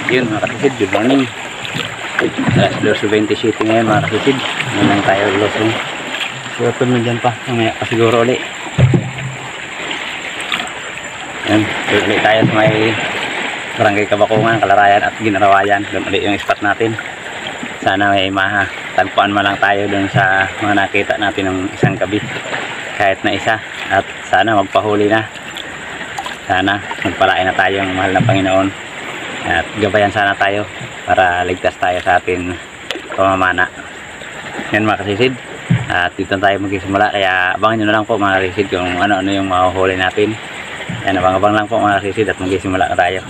Yun mga kasisid, good morning. Alas 2:27 ngayon mga kasisid. Ngayon lang tayo losong. Siguro mo dyan pa, mamaya pa siguro ulit. Yan, doon ulit tayo sa may Barangay Kabakungan, Kalarayan at Ginarawayan. Doon ulit yung spot natin. Sana may matagpuan man lang tayo doon sa mga nakita natin ng isang gabi. Kahit na isa. At sana magpahuli na. Sana magpalain na tayo ng mahal na Panginoon. At gabayan sana tayo para ligtas tayo sa ating pamamana. Yan mga kasisid. At dito tayo magsisimula. Kaya abangan nyo na lang po mga kasisid kung ano-ano yung mahuhuli natin. Yan, abang-abang lang po mga kasisid at magsisimula na tayo.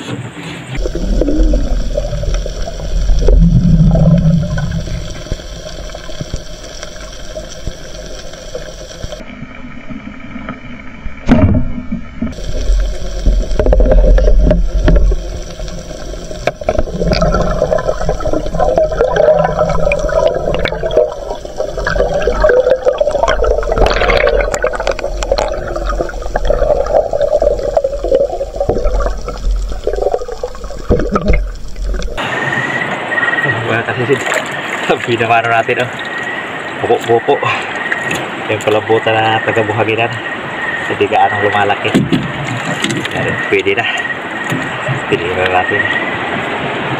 Pinamano natin buko-buko yung palabutan na taga-buhaginan, hindi gaano lumalaki. Yan, pwede na natin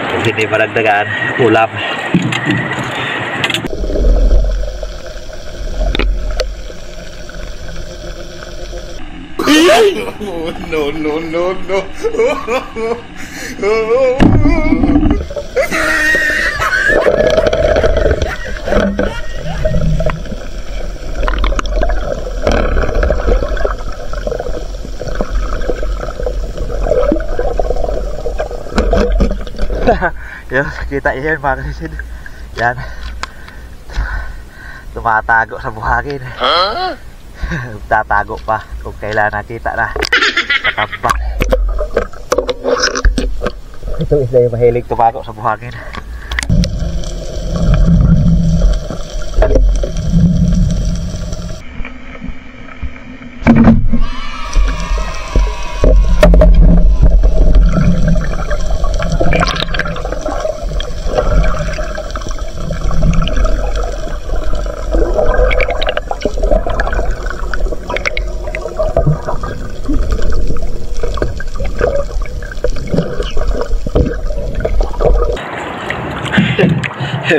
kung hindi maragdagan ulam. No. Yan, kita yan mga kasisid. Yan, tumatago sa buhangin. Tatago pa kung kailan nakita na katampak. Itong isla yung mahilig tumago sa buhangin.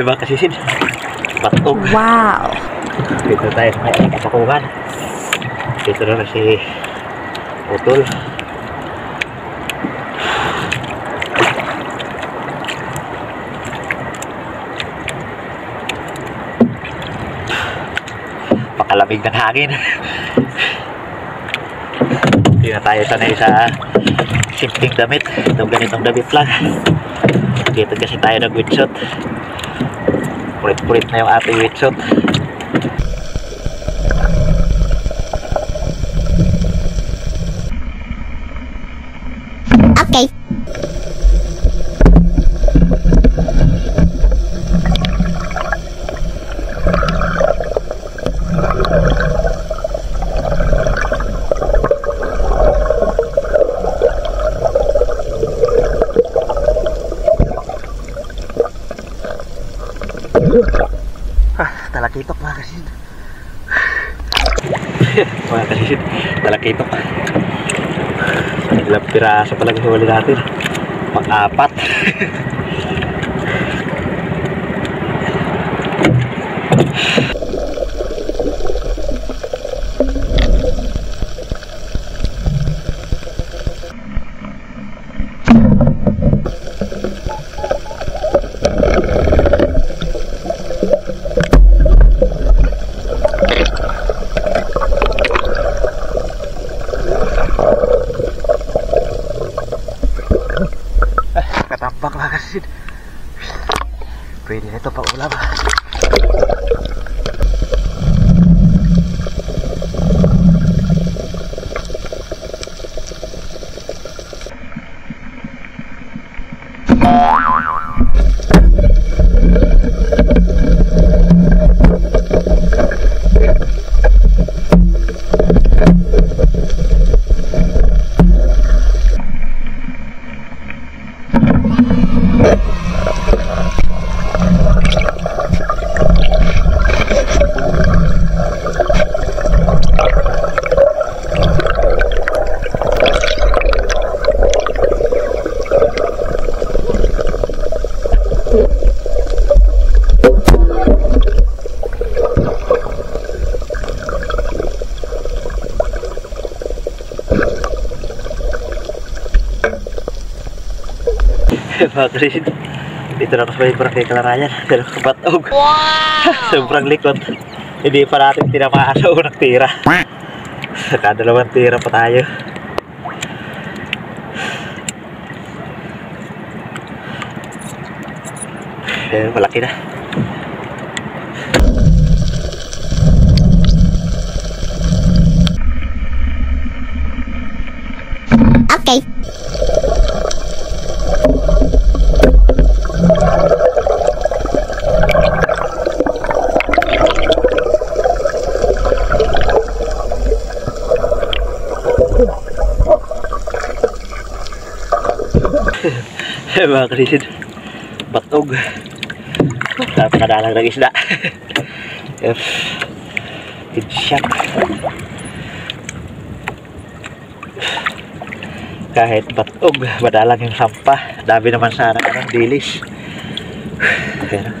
Mga kasisid, batog. Wow! Dito tayo sa may Kabakungan. Dito na si Utol. Pakalamig ng hangin. Hindi na tayo sanay sa simpleng damit. Itong ganitong damit lang. Dito kasi tayo nag-wetsuit. Pulit-pulit na yung ating wetsuit. Okay. Talakitok mga kasisid. Mga kasisid, talakitok. Ilang piraso pa lang huli natin. Pang-apat. Bakit? Dito na ako sa may barangay Kalarayan. Pero kabatog. Wow! Sobrang likod. Hindi pa natin tinamaan sa unang tira. Nakadalawang tira pa tayo. Malaki na. Okay. Mga kalisid, batog. Napakadalang ng isda. Good shot. Kahit batog, madalang yung sampah. Dami naman sana dilis. Pero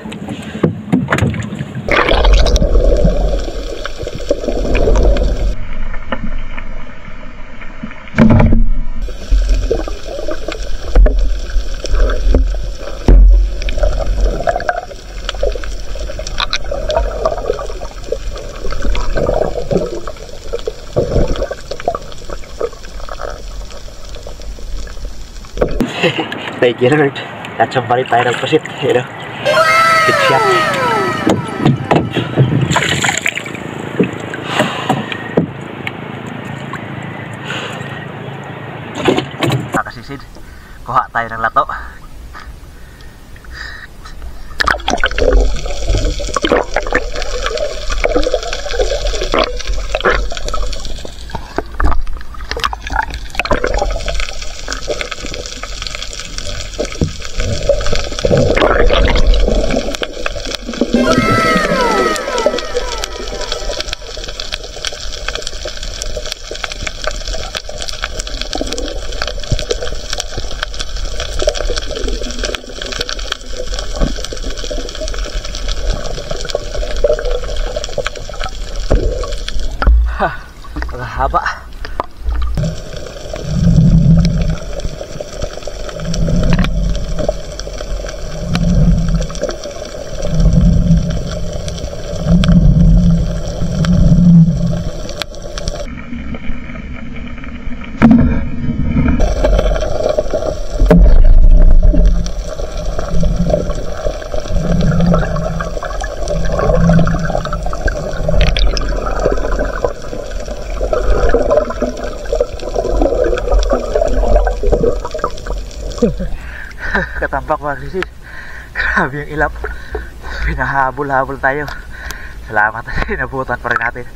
thank you Lord. Katsambali tayo ng pusit. You know? Good shot. Nakasisid. Kuha tayo ng lato. Haba. Katampak mga krisis. Grabe yung ilap. Pinahabol-habol tayo. Salamat at inabutan pa rin natin.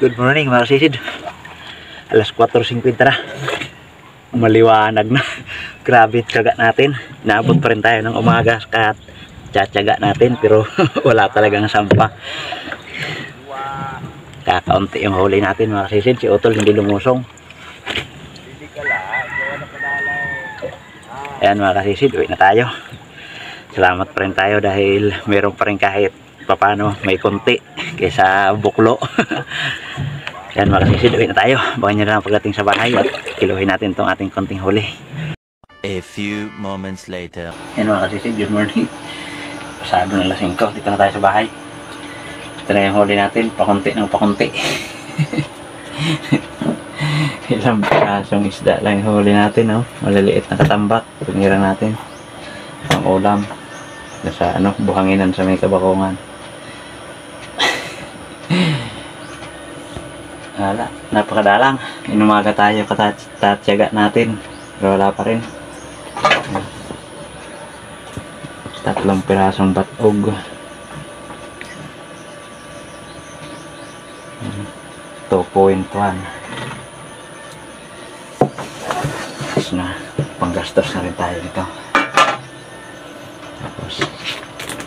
Good morning mga krisis. Alas 4:50 na. Maliwanag na. Grabe tsaga natin. Naabot pa rin tayo ng umaga at tsatsaga natin pero wala talagang sampah. Kakaunti yung huli natin mga kasisid. Si Utol hindi lumusong. Ayan mga kasisid, uwi na tayo. Salamat pa rin tayo dahil meron pa rin kahit papano may konti kaysa buklo. Ayan mga kasisid, uwi na tayo. Baka nyo lang pagdating sa bahay at kiluhin natin itong ating konting huli. A few moments later. Ayan mga kasisid, good morning. Pasado na alas 5, dito na tayo sa bahay. Ito na yung huli natin, pakunti ng pakunti. Ilang kasong isda lang yung huli natin, no? Maliliit na katambak. Tunira natin. Pang ulam. Sa buhanginan sa may kabakungan. Wala, napakadalang. Inumaga tayo katatsyaga natin. Pero wala pa rin. 3 pirasong batog. 2.1 na panggastos na rin tayo dito. Tapos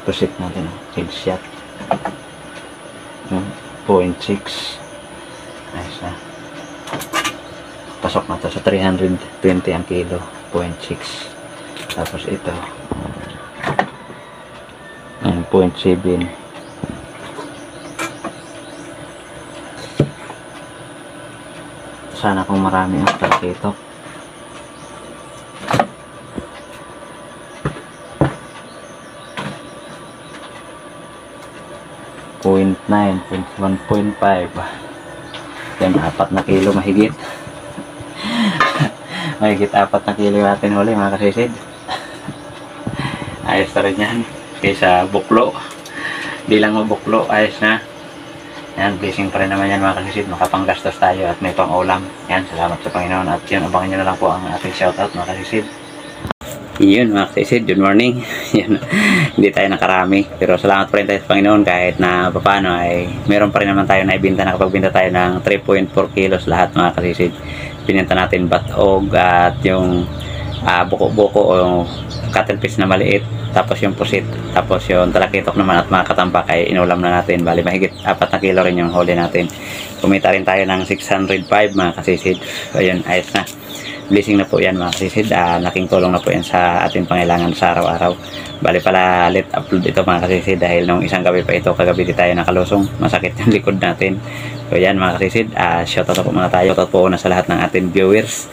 pusit natin headshot 0.6. ayos na, pasok na to sa 320 ang kilo. 0.6. tapos ito 0.7. sana kung marami ang talakitok. .9, 1.5. Yan, 4 na kilo mahigit. Mahigit 4 na kilo natin huli mga kasisid. Ayos na rin yan. Kaysa buklo. Di lang mabuklo, ayos na. Yan, blessing pa rin naman yan mga kasisid. Makapanggastos tayo at may pang ulam. Yan, salamat sa Panginoon. At yun, abangan nyo na lang po ang ating shoutout mga kasisid. Yun mga kasisid, good morning. Yun, hindi tayo nakarami. Pero salamat pa rin tayo sa Panginoon kahit na paano ay meron pa rin naman tayo na ibinta. Nakapagbinta tayo ng 3.4 kilos lahat mga kasisid. Binenta natin batog at yung buko-buko o cuttle piece na maliit. Tapos yung pusit. Tapos yung talakitok naman at mga katambak ay inulam na natin. Bali mahigit 4 na kilo rin yung huli natin. Kumita rin tayo ng 605 mga kasisid. Ayun, ayos na. Blessing na po yan mga kasisid. Laking tulong na po yan sa ating pangailangan sa araw-araw. Bali pala late upload ito mga kasisid dahil nung isang gabi pa ito, kagabi di tayo nakalusong. Masakit yung likod natin. So yan mga kasisid, shoutout po muna tayo. Shoutout po una sa lahat ng ating viewers.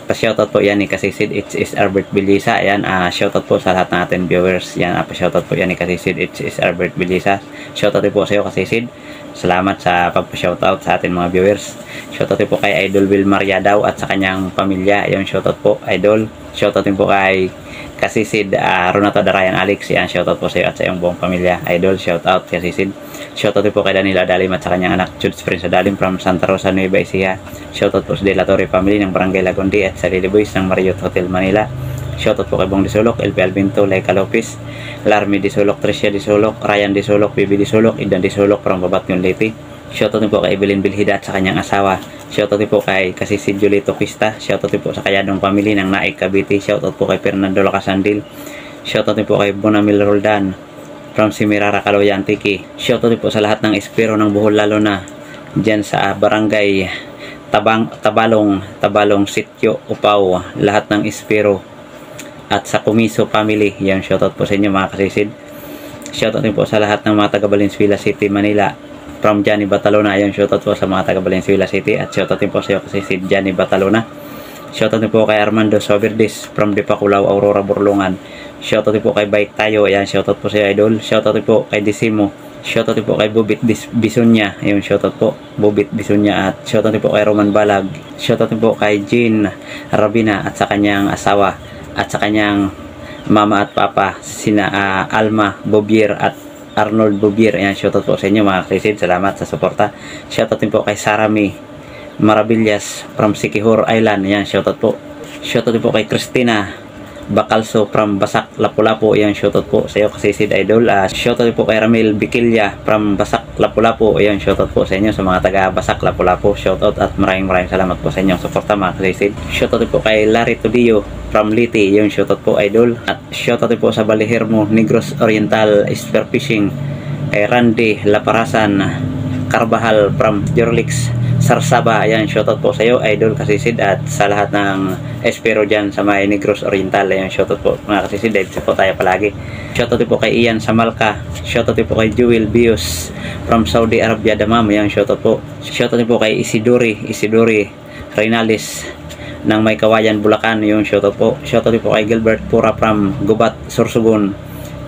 Pa-shoutout po yan ni kasisid, it is Albert Belisa. Ayan, shoutout po sa lahat ng ating viewers. Yan, pa-shoutout po yan ni kasisid, it is Albert Belisa. Shoutout po sa iyo kasisid. Salamat sa pagpa-shoutout sa ating mga viewers. Shoutout po kay Idol Wilmar Yadaw at sa kanyang pamilya. Yung shoutout po Idol. Shoutout po kay kasisid Ronato Darayan Alex. Yan, shoutout po sa iyo at sa iyong buong pamilya. Idol, shoutout kasisid. Shoutout po kay Danila Dalim at sa kanyang anak Judes Prince Dalim from Santa Rosa, Nueva Ecija. Shoutout po sa De La Torre family ng Barangay Lagundi at sa Lily Boys ng Marriott Hotel Manila. Shoutout po kay Bong Disulok, LP Albinto, Laika Lopez, Larmy Disulok, Tricia Disulok, Ryan Disulok, Bibi Disulok, Idan Disulok from Babatyon Leyte. Shoutout po kay Evelyn Bilhida at sa kanyang asawa. Shoutout po kay kasisid Julito Quista. Shoutout po sa Kayadong family ng Naik Cavite. Shoutout po kay Fernando Lacasandil. Shoutout po kay Bonamil Roldan from Simirara, Caloyan, Tiki. Shoutout po sa lahat ng espero ng Bohol, lalo na dyan sa Barangay Tabalong, Sitio, Upaw, lahat ng espero at sa Kumiso family. Yan, shoutout po sa inyo mga kasisid. Shoutout po sa lahat ng mga taga Valenzuela City, Manila from Johnny Batalona. Yan, shoutout po sa mga taga Valenzuela City at shoutout po sa iyo kasisid Johnny Batalona. Shoutout po kay Armando Soberdes from Dipakulaw, Aurora, Burlungan. Shoutout po kay Bike Tayo. Yan, shoutout po sa iyo Idol. Shoutout po kay Disimo. Shoutout po kay Bubit Bisunya. Ayun, shoutout po Bubit Bisunya. At shoutout po kay Roman Balag. Shoutout po kay Jean Rabina at sa kanyang asawa at sa kanyang mama at papa, sina Alma Bobier at Arnold Bobier. Ayan, shoutout po sa inyo mga kasisid. Salamat sa suporta. Shoutout po kay Sarami Maravillas from Sikihor Island. Ayan, shoutout po. Shoutout po kay Christina Bacalso from Basak, Lapu-Lapu. Ayan, shoutout po sa iyo kasisid Idol. Shoutout po kay Ramil Bikilya from Basak, Lapu-Lapu. Ayan, shoutout po sa inyo sa mga taga Basak, Lapu-Lapu. Shoutout at maraming salamat po sa inyong suporta mga kasisid. Shoutout po kay Larry Tudillo from Liti. Ayan, shoutout po Idol. At shoutout po sa Balihermo, Negros Oriental Spearfishing, kay Randy Laparasan Carbajal from Jorlix, Sarsaba. Ayan, shoutout po sa iyo Idol kasisid at sa lahat ng espero dyan sa may Negros Oriental. Ayan, shoutout po mga kasisid, dahil po tayo palagi. Shoutout po kay Ian Samalka. Shoutout po kay Jewel Bios from Saudi Arabia, Damam. Ayan, shoutout po. Shoutout po kay Isidori Reynales ng May Kawayan, Bulacan. Yung shoutout po. Shoutout po kay Gilbert Pura from Gubat, Sorsogon.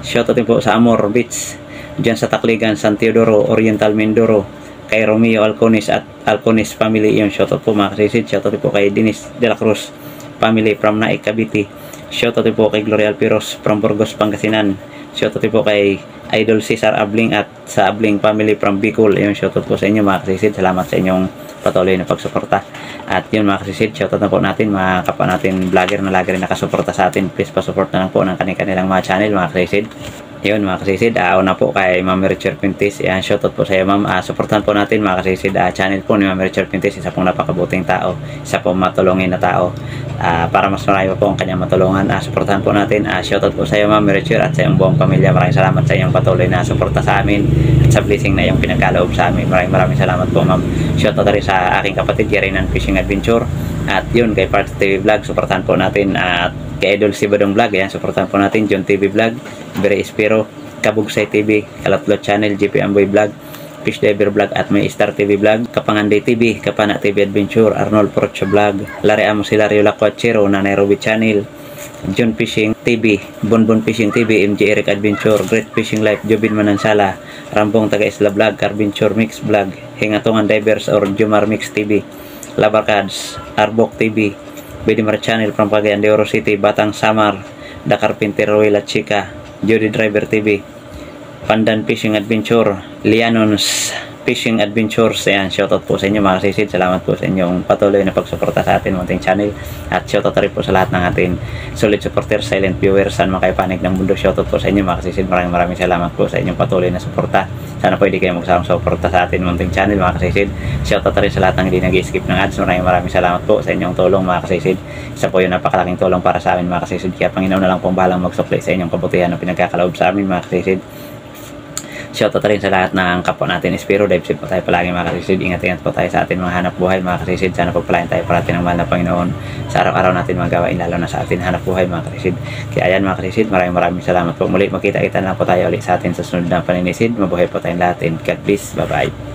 Shoutout po sa Amor Beach dyan sa Takligan, San Teodoro, Oriental Mindoro, kay Romeo Alconis at Alconis family. Yung shoutout po mga kasisid. Shoutout po kay Dennis De La Cruz family from Naik Cavite. Shoutout po kay Gloria Alpiros from Burgos, Pangasinan. Shoutout po kay Idol Cesar Abling at sa Abling family from Bicol. Yung shoutout po sa inyo mga kasisid. Salamat sa inyong patuloy na pagsuporta. At yun mga kasisid, shoutout na po natin mga kapwa natin vlogger na lagi rin nakasuporta sa atin. Please pasupport na lang po ng kanilang mga channel mga kasisid. Yun mga kasisid, una po kay Ma'am Richard Pintis. Yan, shoutout po sa iyo ma'am. Supportan po natin mga kasisid, channel po ni Ma'am Richard Pintis. Isa pong napakabuting tao, isa pong matulungin na tao. Para mas marami po ang kanyang matulungan, supportan po natin. Shoutout po sa iyo Ma'am Richard at sa iyong buong pamilya. Maraming salamat sa iyong patuloy na suporta sa amin at sa blessing na iyong pinagkaloob sa amin. Maraming salamat po ma'am. Shoutout rin sa aking kapatid Yarinan Fishing Adventure. At yun, kay Parts TV Vlog, suportan po natin. At kay Idol Sibadong Vlog, ayan, suportan po natin. John TV Vlog, Bere Espero, Kabugsay TV, Kalatlot Channel, GP Amboy Vlog, Fish Diver Vlog at may Star TV Vlog, Kapanganday TV, Kapana TV Adventure, Arnold Porcho Vlog, Larry Amos Hilario Lacuachero na Nairobi Channel, John Fishing TV, Bonbon Fishing TV, MJ Eric Adventure, Great Fishing Life, Jobin Manansala, Rambong Taga Isla Vlog, Carventure Mix Vlog, Hingatongan Divers or Jumar Mix TV, Labarcads, Arbok TV, Bidimar Channel from Cagayan de Oro City, Batang Samar, The Carpenter Ruela Chica, Jody Driver TV, Pandan Fishing Adventure, Lianons Fishing Adventures. Ayan, shoutout po sa inyo mga kasisid. Salamat po sa inyong patuloy na pagsuporta sa atin munting channel. At shoutout rin po sa lahat ng ating solid supporters, silent viewers, saan makapanig ng mundo. Shoutout po sa inyo mga kasisid. Maraming salamat po sa inyong patuloy na suporta. Sana po hindi kayo magsawang suporta sa atin munting channel mga kasisid. Shoutout rin sa lahat ng hindi nag-skip ng ads. Maraming salamat po sa inyong tulong mga kasisid. Isa po yung napakalaking tulong para sa amin mga kasisid. Kaya Panginoon na lang pong balang magsukli sa inyong kabutihan na pinagkakaloob sa amin mga kasisid. Shoutout rin sa lahat ng kapwa natin Espiro. Dive safe po tayo palagi mga kasisid. Ingat-ingat po tayo sa ating mga hanap buhay mga kasisid. Sana pagpalain tayo parating ng mahal na Panginoon sa araw-araw natin mga gawain, lalo na sa ating hanap buhay mga kasisid. Kaya ayan mga kasisid, maraming salamat po. Muli magkita-kita na po tayo ulit sa atin sa sunod na paninisid. Mabuhay po tayong lahat and God bless. Bye bye.